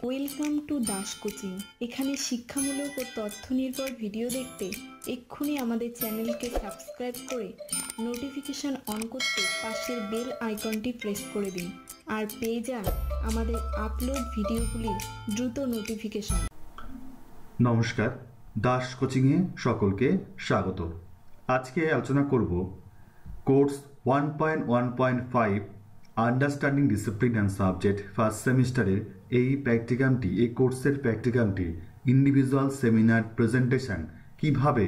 Welcome to Das coaching. এখানে শিক্ষামূলক ও তথ্য নির্ভর ভিডিও দেখতে এক্ষুনি আমাদের চ্যানেলকে সাবস্ক্রাইব করে নোটিফিকেশন অন করতে পাশের বেল আইকনটি প্রেস করে দিন আর পেয়ে যান আমাদের আপলোড ভিডিওগুলির দ্রুত নোটিফিকেশন। নমস্কার, দাস কোচিংয়ে সকলকে স্বাগত। আজকে আলোচনা করব course 1.1.5 understanding discipline and subject first সেমিস্টারের এই কোর্সের প্র্যাকটিকামটি ইন্ডিভিজুয়াল সেমিনার প্রেজেন্টেশন কিভাবে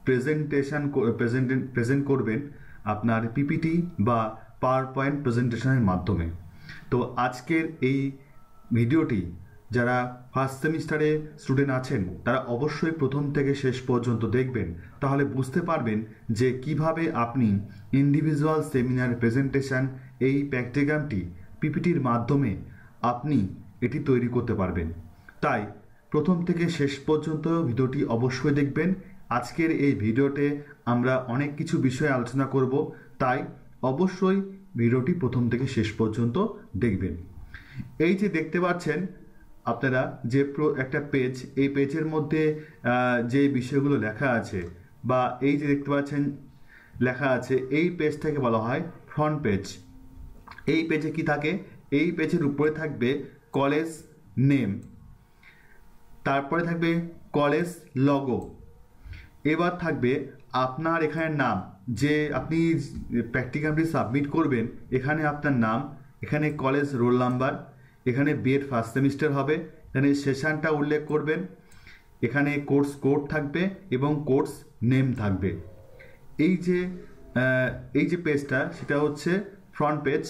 প্রেজেন্ট করবেন আপনার পিপিটি বা পাওয়ার পয়েন্ট প্রেজেন্টেশনের মাধ্যমে। তো আজকের এই ভিডিওটি যারা ফার্স্ট সেমিস্টারে স্টুডেন্ট আছেন তারা অবশ্যই প্রথম থেকে শেষ পর্যন্ত দেখবেন, তাহলে বুঝতে পারবেন যে কিভাবে আপনি ইন্ডিভিজুয়াল সেমিনার প্রেজেন্টেশন এই প্র্যাকটিকামটি পিপিটির মাধ্যমে আপনি এটি তৈরি করতে পারবেন। তাই প্রথম থেকে শেষ পর্যন্ত ভিডিওটি অবশ্যই দেখবেন। আজকের এই ভিডিওতে আমরা অনেক কিছু বিষয়ে আলোচনা করব, তাই অবশ্যই ভিডিওটি প্রথম থেকে শেষ পর্যন্ত দেখবেন। এই যে দেখতে পাচ্ছেন আপনারা যে একটা পেজ, এই পেজের মধ্যে যে বিষয়গুলো লেখা আছে বা এই যে দেখতে পাচ্ছেন লেখা আছে, এই পেজটাকে বলা হয় ফ্রন্ট পেজ। এই পেজে কি থাকে? এই পেজের উপরে থাকবে কলেজ নেম, তারপরে থাকবে কলেজ লগো, এবার থাকবে আপনার এখানে নাম, যে আপনি প্র্যাকটিকামটি সাবমিট করবেন এখানে আপনার নাম, এখানে কলেজ রোল নাম্বার, এখানে বিএড ফার্স্ট সেমিস্টার হবে, এখানে সেশনটা উল্লেখ করবেন, এখানে কোর্স কোড থাকবে এবং কোর্স নেম থাকবে। এই যে পেজটা সেটা হচ্ছে ফ্রন্ট পেজ।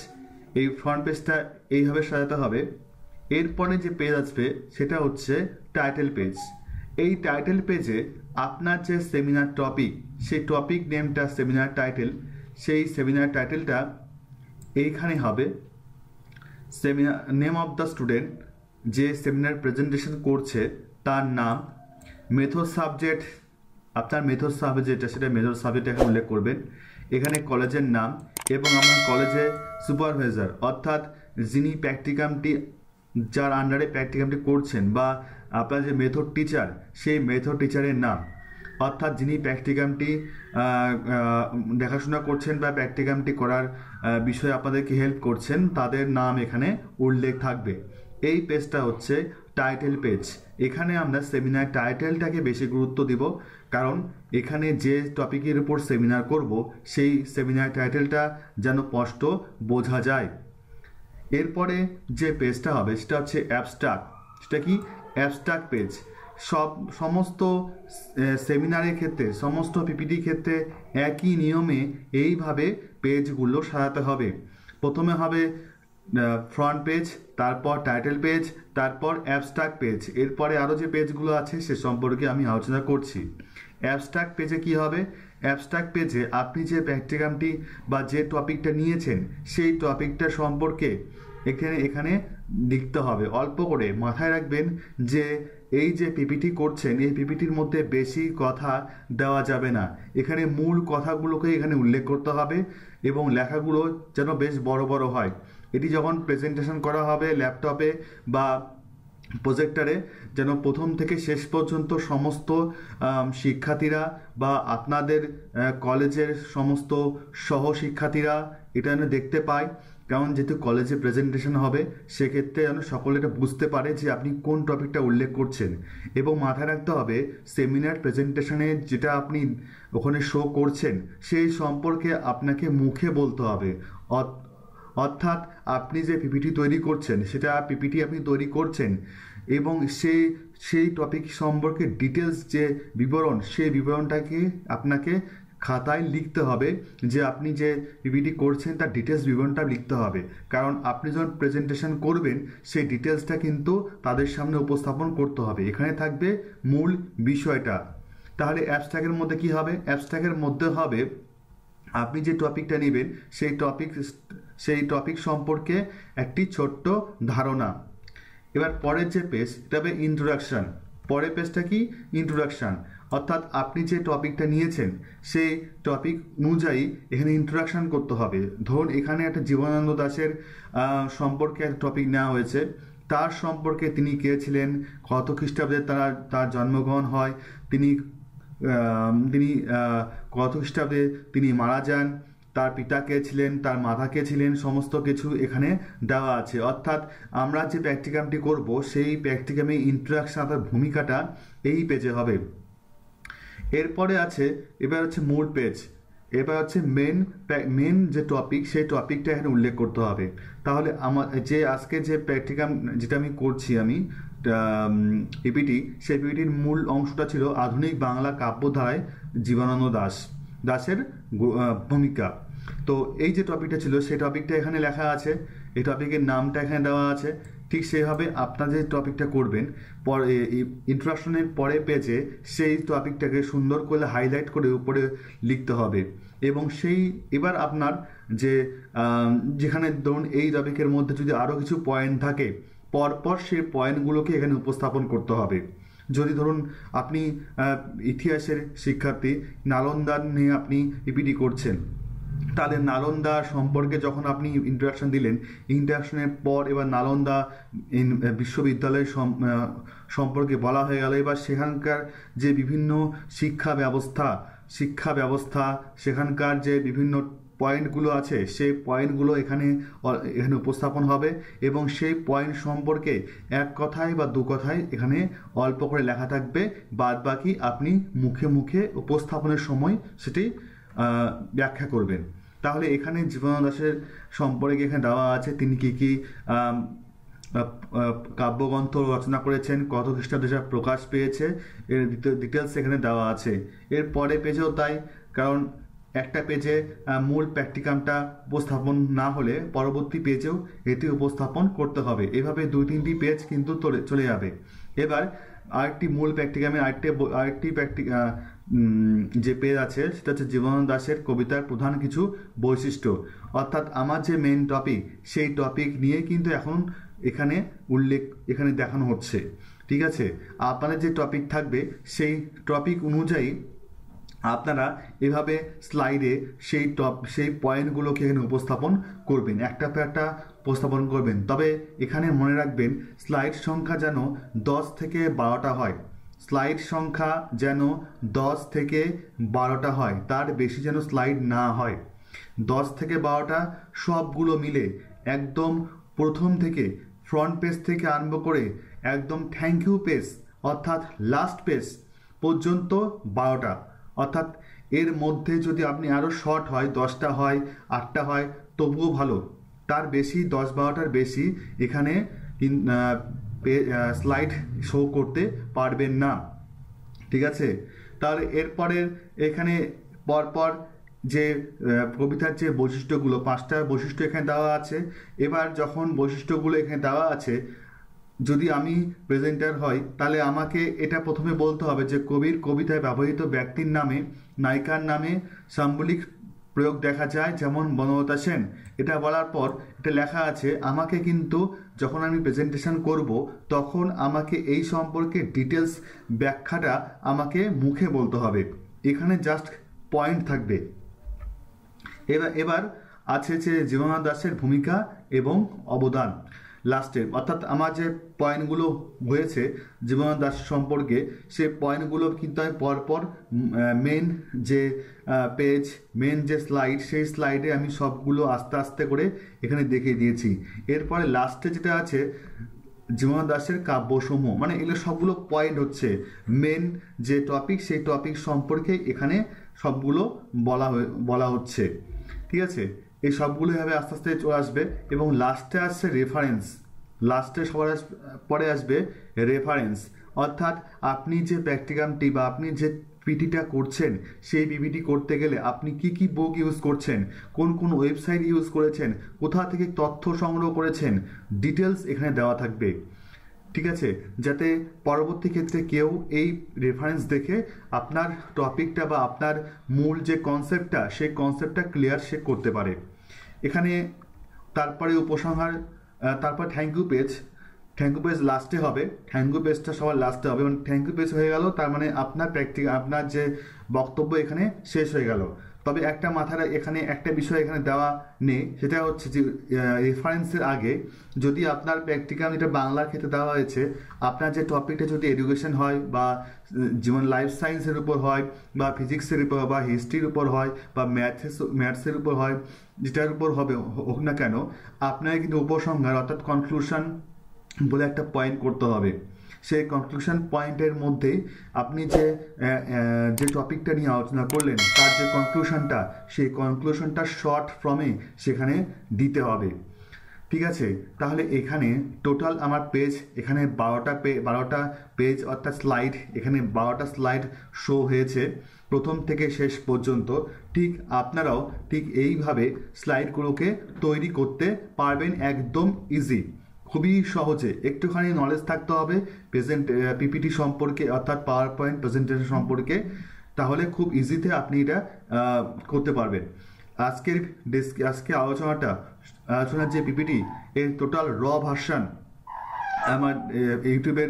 এই ফ্রন্ট পেজটা এইভাবে সাজাতে হবে। এরপরে যে পেজ আসবে সেটা হচ্ছে টাইটেল পেজ। এই টাইটেল পেজে আপনার যে সেমিনার টপিক, সেই টপিক নেমটা সেমিনার টাইটেল, সেই সেমিনার টাইটেলটা এইখানে হবে। Seminar name of the student, যে সেমিনার প্রেজেন্টেশন করছে তার নাম, মেথড সাবজেক্ট, আপনার মেথড সাবজেক্ট যেটা সেটা মেথড সাবজেক্ট এখানে উল্লেখ করবেন, এখানে কলেজের নাম এবং আমার কলেজে সুপারভাইজার অর্থাৎ যিনি প্র্যাকটিকামটি, যার আন্ডারে প্র্যাকটিকামটি করছেন বা আপনার যে মেথড টিচার, সেই মেথড টিচারের নাম, অর্থাৎ যিনি প্র্যাকটিকামটি দেখাশোনা করছেন বা প্র্যাকটিকামটি করার বিষয়ে আপনাদেরকে হেল্প করছেন, তাদের নাম এখানে উল্লেখ থাকবে। এই পেজটা হচ্ছে টাইটেল পেজ। এখানে আমরা সেমিনার টাইটেলটাকে বেশি গুরুত্ব দিব, কারণ এখানে যে টপিকের উপর সেমিনার করব সেই সেমিনার টাইটেলটা যেন স্পষ্ট বোঝা যায়। এরপরে যে পেজটা হবে সেটা হচ্ছে অ্যাবস্ট্রাক্ট। সেটা কি? Abstract page. সমস্ত সেমিনারের ক্ষেত্রে, সমস্ত পিপিটির ক্ষেত্রে একই নিয়মে এইভাবে পেজগুলো সাজাতে হবে। প্রথমে হবে ফ্রন্ট পেজ, তারপর টাইটেল পেজ, তারপর অ্যাবস্ট্রাক্ট পেজ। এরপরে আরও যে পেজগুলো আছে সে সম্পর্কে আমি আলোচনা করছি। অ্যাবস্ট্রাক্ট পেজে কি হবে? অ্যাবস্ট্রাক্ট পেজে আপনি যে প্র্যাকটিকামটি বা যে টপিকটা নিয়েছেন সেই টপিকটা সম্পর্কে এখানে লিখতে হবে। অল্প করে মাথায় রাখবেন যে এই যে পিপিটি করছেন, এই পিপিটির মধ্যে বেশি কথা দেওয়া যাবে না। এখানে মূল কথাগুলোকে এখানে উল্লেখ করতে হবে এবং লেখাগুলো যেন বেশ বড় বড় হয়। এটি যখন প্রেজেন্টেশন করা হবে ল্যাপটপে বা প্রজেক্টরে, যেন প্রথম থেকে শেষ পর্যন্ত সমস্ত শিক্ষার্থীরা বা আপনাদের কলেজের সমস্ত সহশিক্ষার্থীরা এটা যেন দেখতে পায়। কারণ যেহেতু কলেজে প্রেজেন্টেশন হবে, সেক্ষেত্রে যেন সকলে এটা বুঝতে পারে যে আপনি কোন টপিকটা উল্লেখ করছেন। এবং মাথায় রাখতে হবে সেমিনার প্রেজেন্টেশনে যেটা আপনি ওখানে শো করছেন সেই সম্পর্কে আপনাকে মুখে বলতে হবে। অর্থাৎ আপনি যে পিপিটি তৈরি করছেন, সেটা পিপিটি আপনি তৈরি করছেন এবং সেই টপিক সম্পর্কে ডিটেলস যে বিবরণ, সেই বিবরণটাকে আপনাকে খাতায় লিখতে হবে, যে আপনি যে পিপিটি করছেন তার ডিটেলস বিবরণটা লিখতে হবে। কারণ আপনি যখন প্রেজেন্টেশন করবেন সেই ডিটেলসটা কিন্তু তাদের সামনে উপস্থাপন করতে হবে। এখানে থাকবে মূল বিষয়টা। তাহলে অ্যাবস্ট্রাক্টের মধ্যে কি হবে? অ্যাবস্ট্রাক্টের মধ্যে হবে আপনি যে টপিকটা নেবেন সেই টপিক সম্পর্কে একটি ছোট্ট ধারণা। এবার পরের যে পেজ এটা হবে ইন্ট্রোডাকশান। পরের পেজটা কি? ইন্ট্রোডাকশান। অর্থাৎ আপনি যে টপিকটা নিয়েছেন সেই টপিক অনুযায়ী এখানে ইন্ট্রোডাকশান করতে হবে। ধরুন এখানে একটা জীবনানন্দ দাশের সম্পর্কে একটা টপিক নেওয়া হয়েছে, তার সম্পর্কে তিনি কে ছিলেন, কত খ্রিস্টাব্দে তার জন্মগ্রহণ হয়, তিনি কত খ্রিস্টাব্দে তিনি মারা যান, তার পিতা কে ছিলেন, তার মাতা কে ছিলেন, সমস্ত কিছু এখানে দেওয়া আছে। অর্থাৎ আমরা যে প্র্যাকটিকামটি করব সেই প্র্যাকটিকামে ইন্ট্রোডাকশন অর্থাৎ ভূমিকাটা এই পেজে হবে। এরপরে আছে এবার হচ্ছে মূল পেজ, এবার হচ্ছে মেন যে টপিক সেই টপিকটা এখানে উল্লেখ করতে হবে। তাহলে আমার যে আজকে যে প্র্যাকটিকাম যেটা আমি করছি আমি পিপিটি, সেই পিপিটির মূল অংশটা ছিল আধুনিক বাংলা কাব্যধারায় জীবনানন্দ দাশের ভূমিকা। তো এই যে টপিকটা ছিল সেই টপিকটা এখানে লেখা আছে, এই টপিকের নামটা এখানে দেওয়া আছে। ঠিক সেভাবে আপনারা যে টপিকটা করবেন পরে ইন্ট্রোডাকশনের পরে পেজে সেই টপিকটাকে সুন্দর করে হাইলাইট করে উপরে লিখতে হবে। এবং এবার আপনার যে যেখানে ধরুন এই টপিকের মধ্যে যদি আরও কিছু পয়েন্ট থাকে পরপর সেই পয়েন্টগুলোকে এখানে উপস্থাপন করতে হবে। যদি ধরুন আপনি ইতিহাসের শিক্ষার্থী, নালন্দা নিয়ে আপনি পিপিটি করছেন, তাহলে নালন্দা সম্পর্কে যখন আপনি ইন্ট্রোডাকশন দিলেন, ইন্ট্রোডাকশনের পর এবার নালন্দা বিশ্ববিদ্যালয়ের সম্পর্কে বলা হয়ে গেল। এবার সেখানকার যে বিভিন্ন শিক্ষা ব্যবস্থা সেখানকার যে বিভিন্ন পয়েন্টগুলো আছে সেই পয়েন্টগুলো এখানে উপস্থাপন হবে এবং সেই পয়েন্ট সম্পর্কে এক কথায় বা দু কথায় এখানে অল্প করে লেখা থাকবে, বাদ বাকি আপনি মুখে মুখে উপস্থাপনের সময় সেটি ব্যাখ্যা করবেন। তাহলে এখানে জীবনানন্দ দাশের সম্পর্কে এখানে দেওয়া আছে, তিনি কি কাব্যগ্রন্থ রচনা করেছেন, কত খ্রিস্টাব্দে প্রকাশ পেয়েছে, এর ডিটেলস এখানে দেওয়া আছে। এর পরে পেজেও তাই, কারণ একটা পেজে মূল প্র্যাকটিকামটা উপস্থাপন না হলে পরবর্তী পেজেও এটি উপস্থাপন করতে হবে। এভাবে 2-3টি পেজ কিন্তু চলে যাবে। এবার আরেকটি মূল প্র্যাকটিকামের আরেকটি যে পেজ আছে সেটা হচ্ছে জীবনানন্দ দাশের কবিতার প্রধান কিছু বৈশিষ্ট্য। অর্থাৎ আমার যে মেন টপিক সেই টপিক নিয়ে কিন্তু এখন এখানে দেখানো হচ্ছে। ঠিক আছে, আপনাদের যে টপিক থাকবে সেই টপিক অনুযায়ী আপনারা এভাবে স্লাইডে সেই পয়েন্টগুলোকে এখানে উপস্থাপন করবেন, একটা পর একটা উপস্থাপন করবেন। তবে এখানে মনে রাখবেন স্লাইড সংখ্যা যেন 10 থেকে 12টা হয়, স্লাইড সংখ্যা যেন 10 থেকে 12টা হয়, তার বেশি যেন স্লাইড না হয়। 10 থেকে 12টা সবগুলো মিলে একদম প্রথম থেকে ফ্রন্ট পেজ থেকে আরম্ভ করে একদম থ্যাংক ইউ পেজ অর্থাৎ লাস্ট পেজ পর্যন্ত 12টা। অর্থাৎ এর মধ্যে যদি আপনি আরও শর্ট হয় 10টা হয় 8টা হয় তবুও ভালো, তার বেশি 10-12টার বেশি এখানে স্লাইড শো করতে পারবেন না। ঠিক আছে, তাহলে এরপরের এখানে পরপর যে কবিতার যে বৈশিষ্ট্যগুলো 5টা বৈশিষ্ট্য এখানে দেওয়া আছে। এবার যখন বৈশিষ্ট্যগুলো এখানে দেওয়া আছে, যদি আমি প্রেজেন্টার হই তাহলে আমাকে এটা প্রথমে বলতে হবে যে কবির কবিতায় ব্যবহৃত ব্যক্তির নামে নায়িকার নামে সাম্বলিক প্রয়োগ দেখা যায়, যেমন বনলতা সেন। এটা বলার পর এটা লেখা আছে, আমাকে কিন্তু যখন আমি প্রেজেন্টেশন করব তখন আমাকে এই সম্পর্কে ডিটেলস ব্যাখ্যাটা আমাকে মুখে বলতে হবে, এখানে জাস্ট পয়েন্ট থাকবে। এবার আছে যে জীবনানন্দ দাশের ভূমিকা এবং অবদান লাস্টে, অর্থাৎ আমার যে পয়েন্টগুলো হয়েছে জীবনানন্দ দাশ সম্পর্কে সেই পয়েন্টগুলো কিন্তু আমি পরপর মেন যে পেজ মেন যে স্লাইড সেই স্লাইডে আমি সবগুলো আস্তে আস্তে করে এখানে দেখিয়ে দিয়েছি। এরপরে লাস্টে যেটা আছে জীবনানন্দ দাশের কাব্যসমূহ, মানে এগুলো সবগুলো পয়েন্ট হচ্ছে মেন যে টপিক সেই টপিক সম্পর্কে এখানে সবগুলো বলা হচ্ছে। ঠিক আছে, এই সবগুলো এভাবে আস্তে আস্তে চলে আসবে এবং লাস্টে আসছে রেফারেন্স, লাস্টে সবার পরে আসবে রেফারেন্স, অর্থাৎ আপনি যে প্র্যাকটিকামটি বা আপনি যে পিপিটিটা করছেন সেই পিপিটি করতে গেলে আপনি কি বুক ইউজ করছেন, কোন ওয়েবসাইট ইউজ করেছেন, কোথা থেকে তথ্য সংগ্রহ করেছেন, ডিটেলস এখানে দেওয়া থাকবে। ঠিক আছে, যাতে পরবর্তী ক্ষেত্রে কেউ এই রেফারেন্স দেখে আপনার টপিকটা বা আপনার মূল যে কনসেপ্টটা সেই কনসেপ্টটা ক্লিয়ার সে করতে পারে। এখানে তারপরে উপসংহার, তারপর থ্যাংক ইউ পেজ লাস্টে হবে, থ্যাংক ইউ পেজটা সবার লাস্টে হবে। এবং থ্যাংক ইউ পেজ হয়ে গেল তার মানে আপনার আপনার যে বক্তব্য এখানে শেষ হয়ে গেল। তবে একটা মাথায় এখানে একটা বিষয় এখানে দেওয়া নেই, সেটা হচ্ছে যে রেফারেন্সের আগে যদি আপনার প্র্যাকটিক্যাল এটা বাংলার ক্ষেত্রে দেওয়া হয়েছে, আপনার যে টপিকটা যদি এডুকেশন হয় বা যেমন লাইফ সায়েন্সের উপর হয় বা ফিজিক্সের উপর বা হিস্ট্রির উপর হয় বা ম্যাথসের উপর হয়, যেটার উপর হবে হোক না কেন, আপনাকে কিন্তু উপসংহার অর্থাৎ কনক্লুশন বলে একটা পয়েন্ট করতে হবে। সেই কনক্লুশন পয়েন্টের মধ্যে আপনি যে টপিকটা নিয়ে আলোচনা করলেন তার যে কনক্লুশনটা, সেই কনক্লুশনটা শর্ট ফর্মে সেখানে দিতে হবে। ঠিক আছে, তাহলে এখানে টোটাল আমার পেজ এখানে 12টা পেজ অর্থাৎ স্লাইড, এখানে 12টা স্লাইড শো হয়েছে প্রথম থেকে শেষ পর্যন্ত। ঠিক আপনারাও ঠিক এইভাবে স্লাইডগুলোকে তৈরি করতে পারবেন, একদম ইজি, খুবই সহজে। একটুখানি নলেজ থাকতে হবে পিপিটি সম্পর্কে অর্থাৎ পাওয়ার পয়েন্ট প্রেজেন্টেশন সম্পর্কে, তাহলে খুব ইজিতে আপনি এটা করতে পারবেন। আজকে আলোচনার যে পিপিটি এর টোটাল ভার্সন আমার ইউটিউবের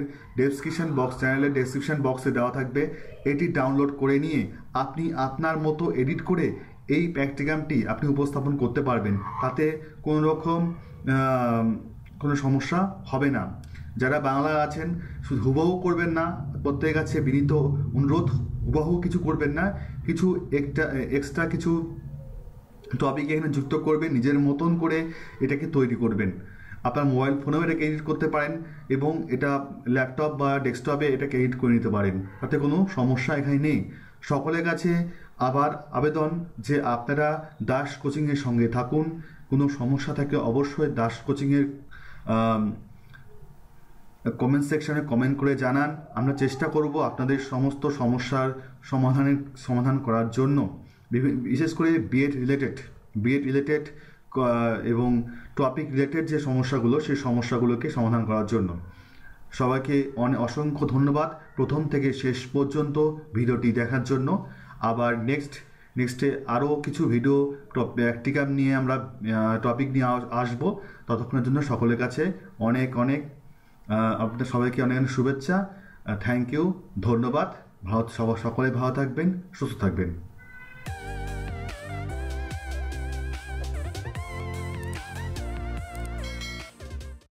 চ্যানেলের ডেসক্রিপশন বক্সে দেওয়া থাকবে। এটি ডাউনলোড করে নিয়ে আপনি আপনার মতো এডিট করে এই প্র্যাকটিকামটি আপনি উপস্থাপন করতে পারবেন, তাতে কোনো রকম কোনো সমস্যা হবে না। যারা বাংলা আছেন শুধু হুবহু করবেন না, প্রত্যেকের কাছে বিনীত অনুরোধ, হুবহু কিছু করবেন না, কিছু এক্সট্রা কিছু টপিক এখানে যুক্ত করবেন, নিজের মতন করে এটাকে তৈরি করবেন। আপনার মোবাইল ফোনেও এটাকে এডিট করতে পারেন এবং এটা ল্যাপটপ বা ডেস্কটপে এটাকে এডিট করে নিতে পারেন, তাতে কোনো সমস্যা এখানে নেই। সকলের কাছে আবার আবেদন যে আপনারা দাস কোচিংয়ের সঙ্গে থাকুন। কোনো সমস্যা থাকে অবশ্যই দাস কোচিংয়ের কমেন্ট সেকশনে কমেন্ট করে জানান। আমরা চেষ্টা করব আপনাদের সমস্ত সমস্যার সমাধান করার জন্য, বিশেষ করে বিএড রিলেটেড এবং টপিক রিলেটেড যে সমস্যাগুলো, সেই সমস্যাগুলোকে সমাধান করার জন্য। সবাইকে অসংখ্য ধন্যবাদ প্রথম থেকে শেষ পর্যন্ত ভিডিওটি দেখার জন্য। আবার নেক্সটে আরও কিছু ভিডিও প্র্যাকটিকাম নিয়ে আমরা টপিক নিয়ে আসবো। ততক্ষণের জন্য সকলের কাছে অনেক আপনাদের সবাইকে অনেক শুভেচ্ছা। থ্যাংক ইউ, ধন্যবাদ। সকলে ভালো থাকবেন, সুস্থ থাকবেন।